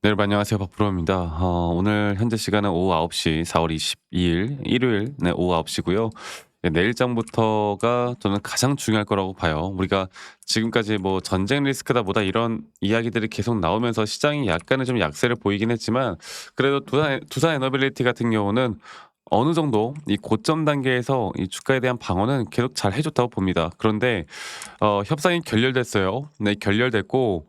네, 여러분 안녕하세요. 박프로입니다. 오늘 현재 시간은 오후 9시 4월 22일 일요일 오후 9 시고요. 예, 내일장부터가 저는 가장 중요할 거라고 봐요. 우리가 지금까지 뭐 전쟁 리스크다 보다 이런 이야기들이 계속 나오면서 시장이 약간의 좀 약세를 보이긴 했지만 그래도 두산 에너빌리티 같은 경우는 어느 정도 이 고점 단계에서 이 주가에 대한 방어는 계속 잘 해 줬다고 봅니다. 그런데 협상이 결렬됐어요. 네, 결렬됐고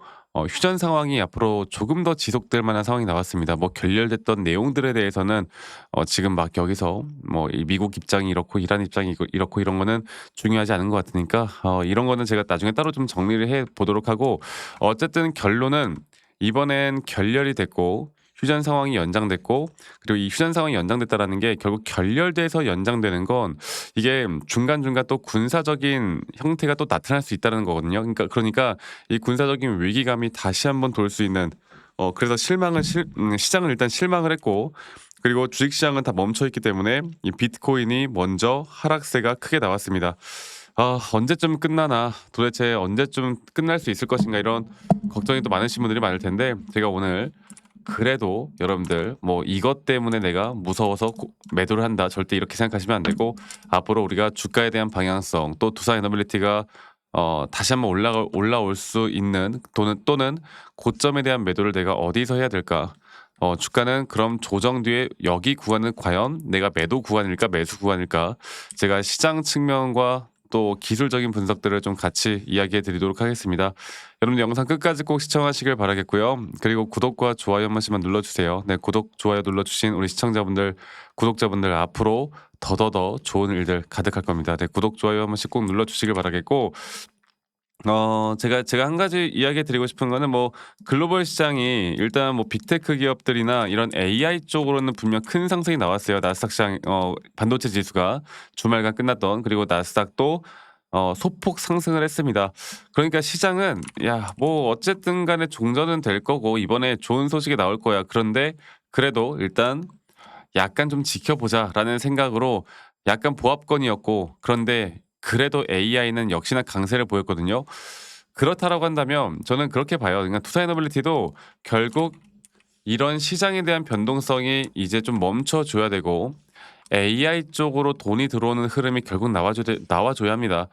휴전 상황이 앞으로 조금 더 지속될 만한 상황이 나왔습니다. 뭐 결렬됐던 내용들에 대해서는 지금 막 여기서 뭐 이 미국 입장이 이렇고 이란 입장이 이렇고 이런 거는 중요하지 않은 것 같으니까 이런 거는 제가 나중에 따로 좀 정리를 해 보도록 하고, 어쨌든 결론은 이번엔 결렬이 됐고 휴전 상황이 연장됐고, 그리고 이 휴전 상황이 연장됐다라는 게 결국 결렬돼서 연장되는 건 이게 중간중간 또 군사적인 형태가 또 나타날 수 있다는 거거든요. 그러니까 이 군사적인 위기감이 다시 한번 돌 수 있는, 그래서 시장은 일단 실망을 했고, 그리고 주식시장은 다 멈춰 있기 때문에 이 비트코인이 먼저 하락세가 크게 나왔습니다. 언제쯤 끝나나, 도대체 언제쯤 끝날 수 있을 것인가, 이런 걱정이 또 많으신 분들이 많을 텐데, 제가 오늘 그래도 여러분들 뭐 이것 때문에 내가 무서워서 매도를 한다, 절대 이렇게 생각하시면 안 되고, 앞으로 우리가 주가에 대한 방향성, 또 두산 에너빌리티가 다시 한번 올라올 수 있는, 또는 고점에 대한 매도를 내가 어디서 해야 될까? 주가는 그럼 조정 뒤에 여기 구간은 과연 내가 매도 구간일까 매수 구간일까? 제가 시장 측면과 또 기술적인 분석들을 좀 같이 이야기해 드리도록 하겠습니다. 여러분 영상 끝까지 꼭 시청하시길 바라겠고요. 그리고 구독과 좋아요 한 번씩만 눌러주세요. 네, 구독, 좋아요 눌러주신 우리 시청자분들, 구독자분들 앞으로 더더더 좋은 일들 가득할 겁니다. 네, 구독, 좋아요 한 번씩 꼭 눌러주시길 바라겠고, 제가 한 가지 이야기 드리고 싶은 거는, 뭐 글로벌 시장이 일단 뭐 빅테크 기업들이나 이런 AI 쪽으로는 분명 큰 상승이 나왔어요. 나스닥 시장, 반도체 지수가 주말간 끝났던, 그리고 나스닥도 소폭 상승을 했습니다. 그러니까 시장은 야, 뭐 어쨌든 간에 종전은 될 거고 이번에 좋은 소식이 나올 거야. 그런데 그래도 일단 약간 좀 지켜보자라는 생각으로 약간 보합권이었고, 그런데 그래도 AI는 역시나 강세를 보였거든요. 그렇다라고 한다면 저는 그렇게 봐요. 그러니까 투자에너빌리티도 결국 이런 시장에 대한 변동성이 이제 좀 멈춰줘야 되고, AI 쪽으로 돈이 들어오는 흐름이 결국 나와줘야 합니다.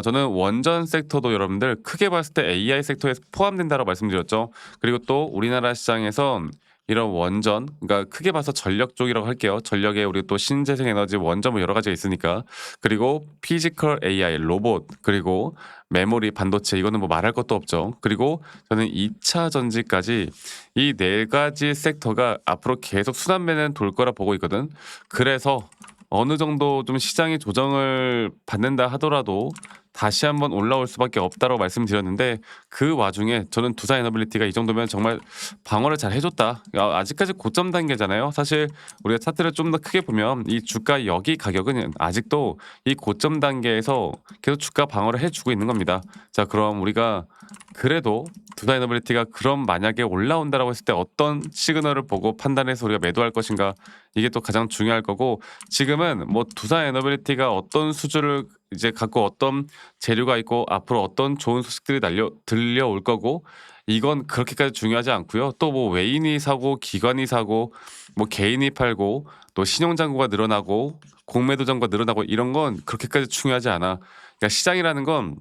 저는 원전 섹터도 여러분들 크게 봤을 때 AI 섹터에 포함된다고 말씀드렸죠. 그리고 또 우리나라 시장에선 이런 원전, 그러니까 크게 봐서 전력 쪽이라고 할게요. 전력에 우리 또 신재생 에너지, 원전 뭐 여러 가지가 있으니까. 그리고 피지컬 AI, 로봇, 그리고 메모리, 반도체, 이거는 뭐 말할 것도 없죠. 그리고 저는 2차 전지까지 이 네 가지 섹터가 앞으로 계속 순환매는 돌 거라 보고 있거든. 그래서 어느 정도 좀 시장이 조정을 받는다 하더라도 다시 한번 올라올 수밖에 없다고 말씀드렸는데, 그 와중에 저는 두산 에너빌리티가 이 정도면 정말 방어를 잘 해줬다. 아직까지 고점 단계잖아요. 사실 우리가 차트를 좀 더 크게 보면 이 주가 여기 가격은 아직도 이 고점 단계에서 계속 주가 방어를 해주고 있는 겁니다. 자, 그럼 우리가 그래도 두산 에너빌리티가 그럼 만약에 올라온다라고 했을 때 어떤 시그널을 보고 판단해서 우리가 매도할 것인가, 이게 또 가장 중요할 거고, 지금은 뭐 두산 에너빌리티가 어떤 수주를 이제 갖고 어떤 재료가 있고 앞으로 어떤 좋은 소식들이 들려올 거고, 이건 그렇게까지 중요하지 않고요. 또 뭐 외인이 사고 기관이 사고 뭐 개인이 팔고 또 신용 잔고가 늘어나고 공매도 잔고가 늘어나고 이런 건 그렇게까지 중요하지 않아. 그러니까 시장이라는 건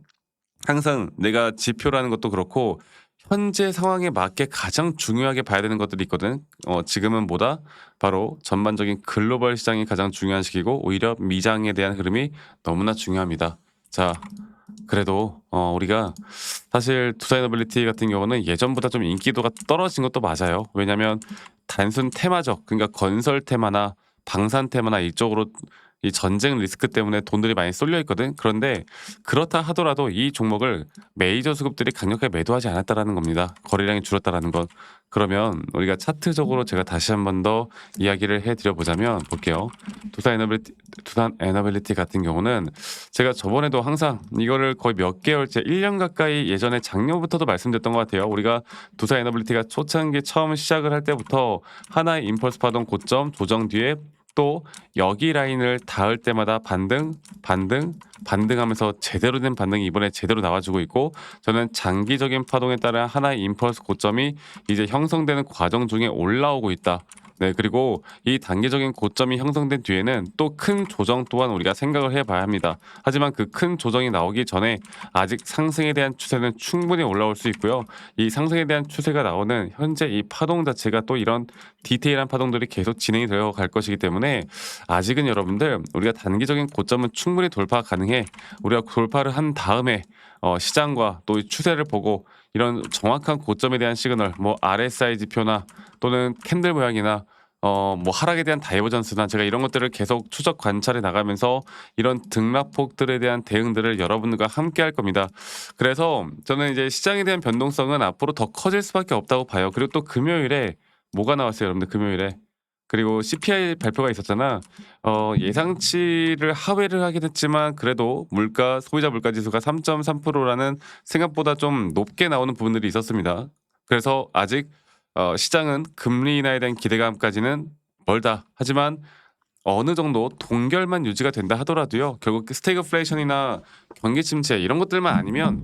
항상 내가 지표라는 것도 그렇고 현재 상황에 맞게 가장 중요하게 봐야 되는 것들이 있거든. 지금은 뭐다? 바로 전반적인 글로벌 시장이 가장 중요한 시기고, 오히려 미장에 대한 흐름이 너무나 중요합니다. 자, 그래도 우리가 사실 투자이너빌리티 같은 경우는 예전보다 좀 인기도가 떨어진 것도 맞아요. 왜냐하면 단순 테마적, 그러니까 건설 테마나 방산 테마나 이쪽으로 이 전쟁 리스크 때문에 돈들이 많이 쏠려 있거든. 그런데 그렇다 하더라도 이 종목을 메이저 수급들이 강력하게 매도하지 않았다라는 겁니다. 거래량이 줄었다라는 건. 그러면 우리가 차트적으로 제가 다시 한 번 더 이야기를 해드려 보자면, 볼게요. 두산 에너빌리티 같은 경우는 제가 저번에도 항상 이거를 거의 몇 개월째, 1년 가까이, 예전에 작년부터도 말씀드렸던 것 같아요. 우리가 두산 에너빌리티가 초창기 처음 시작을 할 때부터 하나의 임펄스 파동 고점 조정 뒤에 또 여기 라인을 닿을 때마다 반등, 반등, 반등하면서 제대로 된 반등이 이번에 제대로 나와주고 있고 저는 장기적인 파동에 따른 하나의 임펄스 고점이 이제 형성되는 과정 중에 올라오고 있다. 네, 그리고 이 단기적인 고점이 형성된 뒤에는 또 큰 조정 또한 우리가 생각을 해봐야 합니다. 하지만 그 큰 조정이 나오기 전에 아직 상승에 대한 추세는 충분히 올라올 수 있고요. 이 상승에 대한 추세가 나오는 현재 이 파동 자체가 또 이런 디테일한 파동들이 계속 진행이 되어 갈 것이기 때문에 아직은 여러분들 우리가 단기적인 고점은 충분히 돌파 가능해. 우리가 돌파를 한 다음에 시장과 또 이 추세를 보고 이런 정확한 고점에 대한 시그널, 뭐 RSI 지표나 또는 캔들 모양이나 뭐 하락에 대한 다이버전스나 제가 이런 것들을 계속 추적 관찰해 나가면서 이런 등락폭들에 대한 대응들을 여러분들과 함께 할 겁니다. 그래서 저는 이제 시장에 대한 변동성은 앞으로 더 커질 수밖에 없다고 봐요. 그리고 또 금요일에 뭐가 나왔어요, 여러분들 금요일에. 그리고 CPI 발표가 있었잖아. 예상치를 하회를 하긴 했지만 그래도 물가 소비자 물가 지수가 3.3%라는 생각보다 좀 높게 나오는 부분들이 있었습니다. 그래서 아직 시장은 금리 인하에 대한 기대감까지는 멀다. 하지만 어느 정도 동결만 유지가 된다 하더라도요. 결국 스태그플레이션이나 경기 침체 이런 것들만 아니면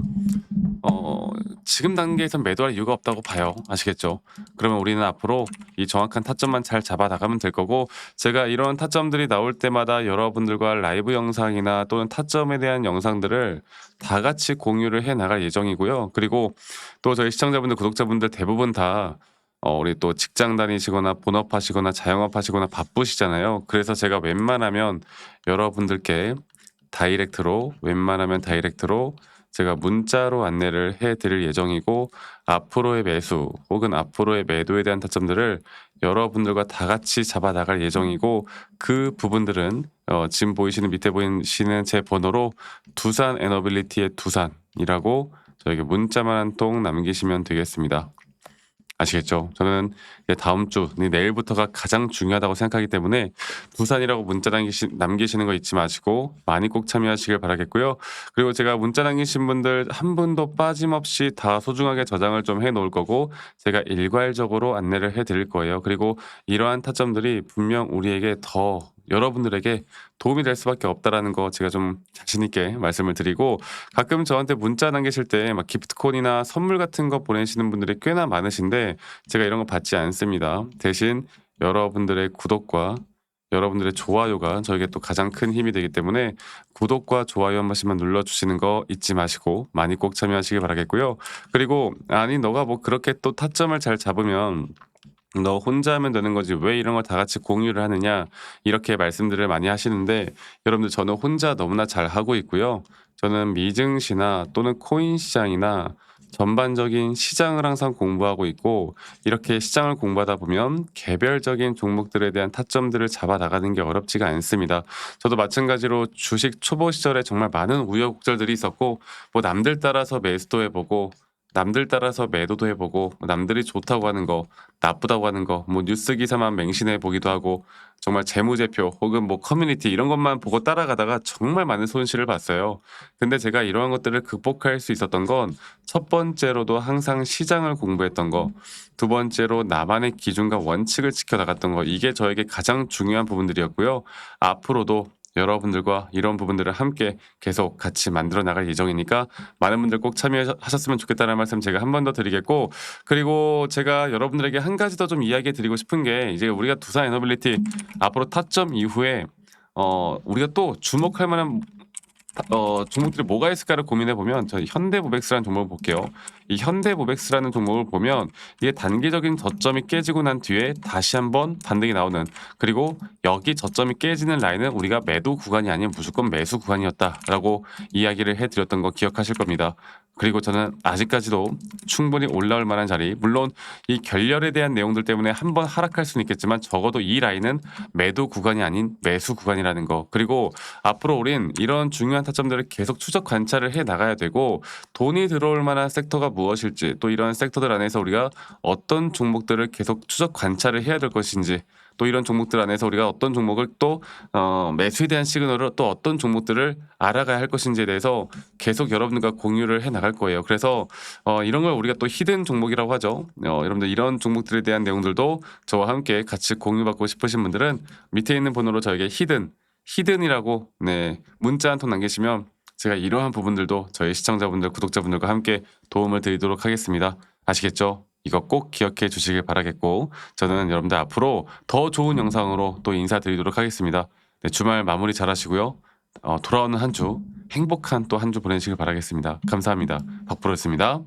지금 단계에선 매도할 이유가 없다고 봐요. 아시겠죠? 그러면 우리는 앞으로 이 정확한 타점만 잘 잡아 나가면 될 거고 제가 이런 타점들이 나올 때마다 여러분들과 라이브 영상이나 또는 타점에 대한 영상들을 다 같이 공유를 해 나갈 예정이고요. 그리고 또 저희 시청자분들, 구독자분들 대부분 다 우리 또 직장 다니시거나 본업하시거나 자영업하시거나 바쁘시잖아요. 그래서 제가 웬만하면 다이렉트로 제가 문자로 안내를 해 드릴 예정이고 앞으로의 매수 혹은 앞으로의 매도에 대한 타점들을 여러분들과 다 같이 잡아 나갈 예정이고 그 부분들은 지금 보이시는 밑에 보이시는 제 번호로 두산 에너빌리티의 두산이라고 저에게 문자만 한 통 남기시면 되겠습니다. 아시겠죠? 저는 이제 다음 주 내일부터가 가장 중요하다고 생각하기 때문에 부산이라고 문자 남기시는 거 잊지 마시고 많이 꼭 참여하시길 바라겠고요. 그리고 제가 문자 남기신 분들 한 분도 빠짐없이 다 소중하게 저장을 좀 해 놓을 거고 제가 일괄적으로 안내를 해 드릴 거예요. 그리고 이러한 타점들이 분명 우리에게 더 여러분들에게 도움이 될 수밖에 없다라는 거 제가 좀 자신 있게 말씀을 드리고 가끔 저한테 문자 남기실 때 막 기프트콘이나 선물 같은 거 보내시는 분들이 꽤나 많으신데 제가 이런 거 받지 않습니다. 대신 여러분들의 구독과 여러분들의 좋아요가 저에게 또 가장 큰 힘이 되기 때문에 구독과 좋아요 한 번씩만 눌러주시는 거 잊지 마시고 많이 꼭 참여하시길 바라겠고요. 그리고 아니 너가 뭐 그렇게 또 타점을 잘 잡으면 너 혼자 하면 되는 거지 왜 이런 걸 다 같이 공유를 하느냐 이렇게 말씀들을 많이 하시는데 여러분들 저는 혼자 너무나 잘 하고 있고요. 저는 미증시나 또는 코인 시장이나 전반적인 시장을 항상 공부하고 있고 이렇게 시장을 공부하다 보면 개별적인 종목들에 대한 타점들을 잡아 나가는 게 어렵지가 않습니다. 저도 마찬가지로 주식 초보 시절에 정말 많은 우여곡절들이 있었고 뭐 남들 따라서 매수도 해보고 남들 따라서 매도도 해보고 남들이 좋다고 하는 거 나쁘다고 하는 거 뭐 뉴스 기사만 맹신해 보기도 하고 정말 재무제표 혹은 뭐 커뮤니티 이런 것만 보고 따라가다가 정말 많은 손실을 봤어요. 근데 제가 이러한 것들을 극복할 수 있었던 건 첫 번째로도 항상 시장을 공부했던 거, 두 번째로 나만의 기준과 원칙을 지켜 나갔던 거 이게 저에게 가장 중요한 부분들이었고요. 앞으로도 여러분들과 이런 부분들을 함께 계속 같이 만들어 나갈 예정이니까 많은 분들 꼭 참여하셨으면 좋겠다는 말씀 제가 한 번 더 드리겠고 그리고 제가 여러분들에게 한 가지 더 좀 이야기해 드리고 싶은 게 이제 우리가 두산 에너빌리티 앞으로 타점 이후에 우리가 또 주목할 만한 종목들이 뭐가 있을까를 고민해 보면 저희 현대모백스라는 종목을 볼게요. 이 현대모백스라는 종목을 보면 이게 단기적인 저점이 깨지고 난 뒤에 다시 한번 반등이 나오는 그리고 여기 저점이 깨지는 라인은 우리가 매도 구간이 아닌 무조건 매수 구간이었다라고 이야기를 해드렸던 거 기억하실 겁니다. 그리고 저는 아직까지도 충분히 올라올 만한 자리 물론 이 결렬에 대한 내용들 때문에 한번 하락할 수는 있겠지만 적어도 이 라인은 매도 구간이 아닌 매수 구간이라는 거 그리고 앞으로 우린 이런 중요한 타점들을 계속 추적 관찰을 해 나가야 되고 돈이 들어올 만한 섹터가 무엇일지 또 이런 섹터들 안에서 우리가 어떤 종목들을 계속 추적 관찰을 해야 될 것인지 또 이런 종목들 안에서 우리가 어떤 종목을 또 매수에 대한 시그널을 또 어떤 종목들을 알아가야 할 것인지에 대해서 계속 여러분들과 공유를 해 나갈 거예요. 그래서 이런 걸 우리가 또 히든 종목이라고 하죠. 여러분들 이런 종목들에 대한 내용들도 저와 함께 같이 공유받고 싶으신 분들은 밑에 있는 번호로 저에게 히든이라고 네, 문자 한 통 남기시면 제가 이러한 부분들도 저희 시청자분들, 구독자분들과 함께 도움을 드리도록 하겠습니다. 아시겠죠? 이거 꼭 기억해 주시길 바라겠고 저는 여러분들 앞으로 더 좋은 영상으로 또 인사드리도록 하겠습니다. 네, 주말 마무리 잘 하시고요. 돌아오는 한 주 행복한 또 한 주 보내시길 바라겠습니다. 감사합니다. 박프로였습니다.